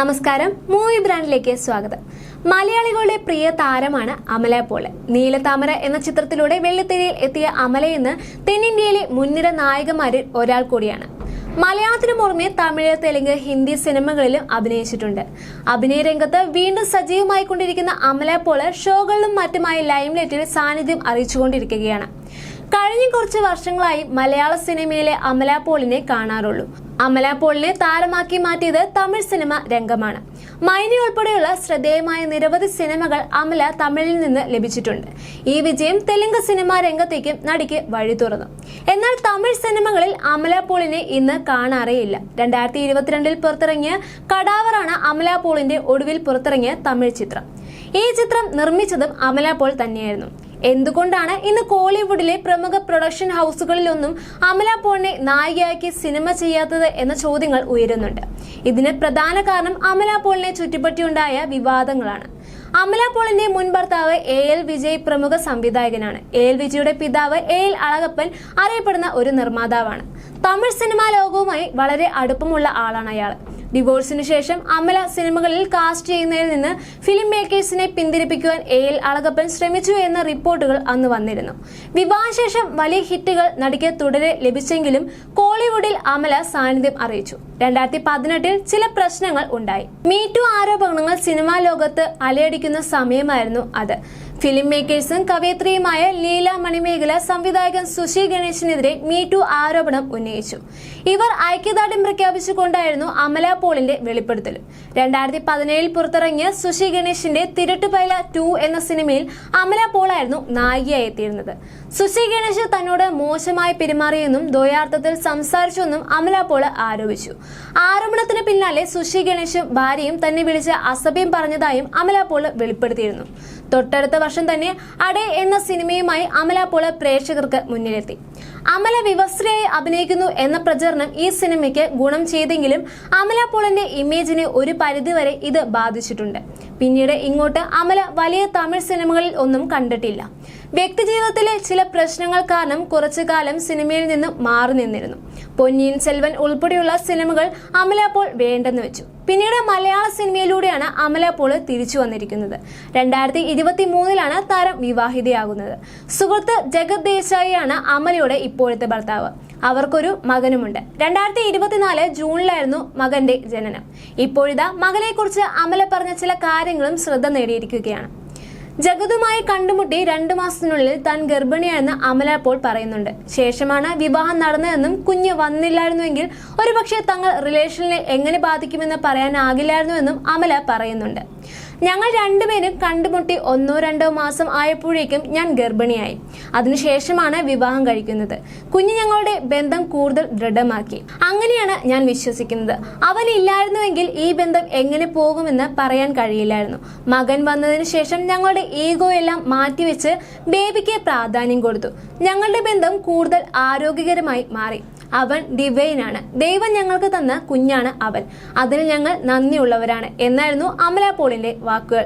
നമസ്കാരം, മൂവി ബ്രാൻഡിലേക്ക് സ്വാഗതം. മലയാളികളുടെ പ്രിയ താരമാണ് അമല പോൾ. നീലത്താമര എന്ന ചിത്രത്തിലൂടെ വെള്ളിത്തിരയിൽ എത്തിയ അമല ഇന്ന് തെന്നിന്ത്യയിലെ മുൻനിര നായികമാരിൽ ഒരാൾ കൂടിയാണ്. മലയാളത്തിനു പുറമെ തമിഴ്, തെലുങ്ക്, ഹിന്ദി സിനിമകളിലും അഭിനയിച്ചിട്ടുണ്ട്. അഭിനയ രംഗത്ത് വീണ്ടും സജീവമായിക്കൊണ്ടിരിക്കുന്ന അമല പോൾ ഷോകളിലും മറ്റുമായി ലൈംലൈറ്റിൽ സാന്നിധ്യം അറിയിച്ചുകൊണ്ടിരിക്കുകയാണ്. കഴിഞ്ഞ കുറച്ച് വർഷങ്ങളായി മലയാള സിനിമയിലെ അമല പോളിനെ കാണാറുള്ളൂ. അമല പോളിനെ താരമാക്കി മാറ്റിയത് തമിഴ് സിനിമ രംഗമാണ്. മൈനി ഉൾപ്പെടെയുള്ള ശ്രദ്ധേയമായ നിരവധി സിനിമകൾ അമല തമിഴിൽ നിന്ന് ലഭിച്ചിട്ടുണ്ട്. ഈ വിജയം തെലുങ്ക് സിനിമാ രംഗത്തേക്കും നടിക്ക് വഴി തുറന്നു. എന്നാൽ തമിഴ് സിനിമകളിൽ അമല പോളിനെ ഇന്ന് കാണാറേയില്ല. 2022 പുറത്തിറങ്ങിയ കടാവറാണ് അമല പോളിന്റെ ഒടുവിൽ പുറത്തിറങ്ങിയ തമിഴ് ചിത്രം. ഈ ചിത്രം നിർമ്മിച്ചതും അമല പോൾ തന്നെയായിരുന്നു. എന്തുകൊണ്ടാണ് ഇന്ന് കോളിവുഡിലെ പ്രമുഖ പ്രൊഡക്ഷൻ ഹൗസുകളിലൊന്നും അമല പോളിനെ നായികയാക്കി സിനിമ ചെയ്യാത്തത് എന്ന ചോദ്യങ്ങൾ ഉയരുന്നുണ്ട്. ഇതിന് പ്രധാന കാരണം അമല പോളിനെ ചുറ്റിപ്പറ്റിയുണ്ടായ വിവാദങ്ങളാണ്. അമല പോളിന്റെ മുൻ ഭർത്താവ് AL വിജയ് പ്രമുഖ സംവിധായകനാണ്. AL വിജയുടെ പിതാവ് AL അളഗപ്പൻ അറിയപ്പെടുന്ന ഒരു നിർമ്മാതാവാണ്. തമിഴ് സിനിമാ ലോകവുമായി വളരെ അടുപ്പമുള്ള ആളാണ് അയാൾ. ഡിവോഴ്സിന് ശേഷം അമല സിനിമകളിൽ കാസ്റ്റ് ചെയ്യുന്നതിൽ നിന്ന് ഫിലിം മേക്കേഴ്സിനെ പിന്തിരിപ്പിക്കുവാൻ AL അളഗപ്പൻ ശ്രമിച്ചു എന്ന റിപ്പോർട്ടുകൾ അന്ന് വന്നിരുന്നു. വിവാഹശേഷം വലിയ ഹിറ്റുകൾ നടിക്ക് തുടരെ ലഭിച്ചെങ്കിലും കോളിവുഡിൽ അമല സാന്നിധ്യം അറിയിച്ചു. 2018 ചില പ്രശ്നങ്ങൾ ഉണ്ടായി. മീറ്റു ആരോപണങ്ങൾ സിനിമാ ലോകത്ത് അലയടിക്കുന്ന സമയമായിരുന്നു അത്. ഫിലിം മേക്കേഴ്സും കവയിത്രിയുമായ ലീല മണിമേഖല സംവിധായകൻ സുശി ഗണേശിനെതിരെ മീറ്റു ആരോപണം ഉന്നയിച്ചു. ഇവർ ഐക്യദാർഢ്യം പ്രഖ്യാപിച്ചുകൊണ്ടായിരുന്നു അമല പോളിന്റെ വെളിപ്പെടുത്തൽ. 2017 പുറത്തിറങ്ങിയ സുശി ഗണേശിന്റെ തിരട്ടുപൈല 2 എന്ന സിനിമയിൽ അമല പോളായിരുന്നു നായികയായി എത്തിയിരുന്നത്. സുശി ഗണേശ് തന്നോട് മോശമായി പെരുമാറിയെന്നും ദ്വയാർത്ഥത്തിൽ സംസാരിച്ചുവെന്നും അമല പോള് ആരോപിച്ചു. ആരോപണത്തിന് പിന്നാലെ സുശി ഗണേശും ഭാര്യയും തന്നെ വിളിച്ച് അസഭ്യം പറഞ്ഞതായും അമല പോള് വെളിപ്പെടുത്തിയിരുന്നു. തൊട്ടടുത്ത വർഷം തന്നെ അടേ എന്ന സിനിമയുമായി അമല പോള് പ്രേക്ഷകർക്ക് മുന്നിലെത്തി. അമല വിവസ്ത്രയായി അഭിനയിക്കുന്നു എന്ന പ്രചരണം ഈ സിനിമയ്ക്ക് ഗുണം ചെയ്തെങ്കിലും അമല പോളിന്റെ ഇമേജിനെ ഒരു പരിധിവരെ ഇത് ബാധിച്ചിട്ടുണ്ട്. പിന്നീട് ഇങ്ങോട്ട് അമല വലിയ തമിഴ് സിനിമകളിൽ ഒന്നും കണ്ടിട്ടില്ല. വ്യക്തിജീവിതത്തിലെ ചില പ്രശ്നങ്ങൾ കാരണം കുറച്ചു കാലം സിനിമയിൽ നിന്ന് മാറി നിന്നിരുന്നു. പൊന്നിയിൻ സെൽവൻ ഉൾപ്പെടെയുള്ള സിനിമകൾ അമല പോൾ വേണ്ടെന്ന് വെച്ചു. പിന്നീട് മലയാള സിനിമയിലൂടെയാണ് അമല പോൾ തിരിച്ചു വന്നിരിക്കുന്നത്. 2023 താരം വിവാഹിതയാകുന്നത്. സുഹൃത്ത് ജഗത് ദേശായിയാണ് അമലയുടെ ഇപ്പോഴത്തെ ഭർത്താവ്. അവർക്കൊരു മകനുമുണ്ട്. 2024 ജൂണിലായിരുന്നു മകന്റെ ജനനം. ഇപ്പോഴിതാ മകനെ കുറിച്ച് അമല പറഞ്ഞ ചില കാര്യങ്ങളും ശ്രദ്ധ നേടിയിരിക്കുകയാണ്. ജഗതുമായി കണ്ടുമുട്ടി 2 മാസത്തിനുള്ളിൽ താൻ ഗർഭിണിയാണെന്ന് അമല പോൾ പറയുന്നുണ്ട്. ശേഷമാണ് വിവാഹം നടന്നതെന്നും കുഞ്ഞ് വന്നില്ലായിരുന്നുവെങ്കിൽ ഒരുപക്ഷെ തങ്ങൾ റിലേഷനെ എങ്ങനെ ബാധിക്കുമെന്ന് പറയാനാകില്ലായിരുന്നുവെന്നും അമല പറയുന്നുണ്ട്. ഞങ്ങൾ രണ്ടുപേരും കണ്ടുമുട്ടി 1-2 മാസം ആയപ്പോഴേക്കും ഞാൻ ഗർഭിണിയായി. അതിനുശേഷമാണ് വിവാഹം കഴിക്കുന്നത്. കുഞ്ഞ് ഞങ്ങളുടെ ബന്ധം കൂടുതൽ ദൃഢമാക്കി. അങ്ങനെയാണ് ഞാൻ വിശ്വസിക്കുന്നത്. അവനില്ലായിരുന്നുവെങ്കിൽ ഈ ബന്ധം എങ്ങനെ പോകുമെന്ന് പറയാൻ കഴിയില്ലായിരുന്നു. മകൻ വന്നതിന് ശേഷം ഞങ്ങളുടെ ഈഗോ എല്ലാം മാറ്റിവെച്ച് ബേബിക്ക് പ്രാധാന്യം കൊടുത്തു. ഞങ്ങളുടെ ബന്ധം കൂടുതൽ ആരോഗ്യകരമായി മാറി. അവൻ ഡിവൈനാണ്. ദൈവം ഞങ്ങൾക്ക് തന്ന കുഞ്ഞാണ് അവൻ. അതിന് ഞങ്ങൾ നന്ദിയുള്ളവരാണ് എന്നായിരുന്നു അമല പോളിന്റെ വാക്കുകൾ.